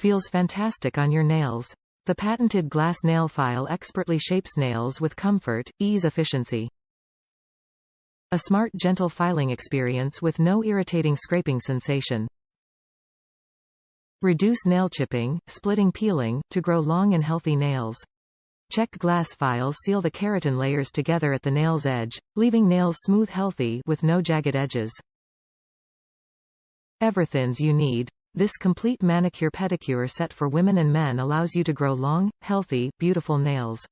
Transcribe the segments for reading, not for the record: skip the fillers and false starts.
Feels fantastic on your nails. The patented glass nail file expertly shapes nails with comfort, ease, efficiency. A smart, gentle filing experience with no irritating scraping sensation. Reduce nail chipping, splitting, peeling, to grow long and healthy nails. Czech glass files seal the keratin layers together at the nail's edge, leaving nails smooth, healthy, with no jagged edges. EVERTHINS You Need. This complete manicure pedicure set for women and men allows you to grow long, healthy, beautiful nails.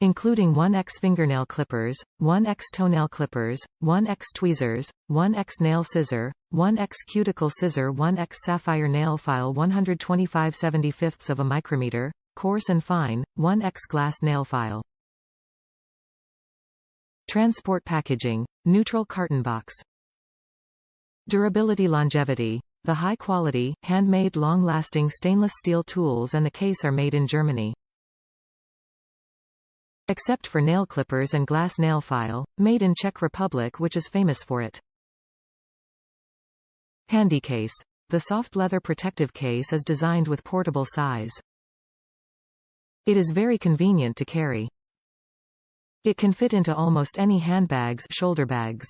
Including 1x fingernail clippers, 1x toenail clippers, 1x tweezers, 1x nail-scissor, 1x cuticle-scissor, 1x sapphire-nail file, 125/75 of a micrometer, coarse and fine, 1x glass nail file. Transport packaging, neutral carton box. Durability, longevity. The high-quality, handmade, long-lasting stainless steel tools and the case are made in Germany. Except for nail clippers and glass nail file, made in Czech Republic, which is famous for it. Handy case. The soft leather protective case is designed with portable size. It is very convenient to carry. It can fit into almost any handbags, shoulder bags.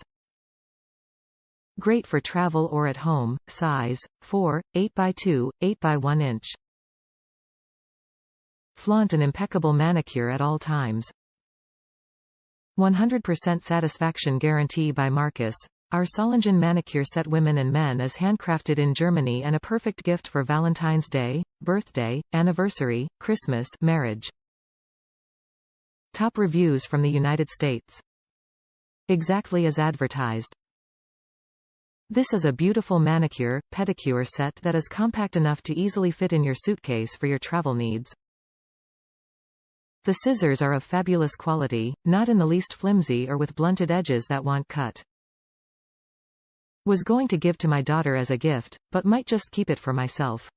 Great for travel or at home. Size 4, 8x2, 8x1 inch. Flaunt an impeccable manicure at all times. 100% satisfaction guarantee by MarQus. Our Solingen Manicure set, women and men, is handcrafted in Germany and a perfect gift for Valentine's Day, birthday, anniversary, Christmas, marriage. Top reviews from the United States. Exactly as advertised. This is a beautiful manicure, pedicure set that is compact enough to easily fit in your suitcase for your travel needs. The scissors are of fabulous quality, not in the least flimsy or with blunted edges that want cut. Was going to give to my daughter as a gift, but might just keep it for myself.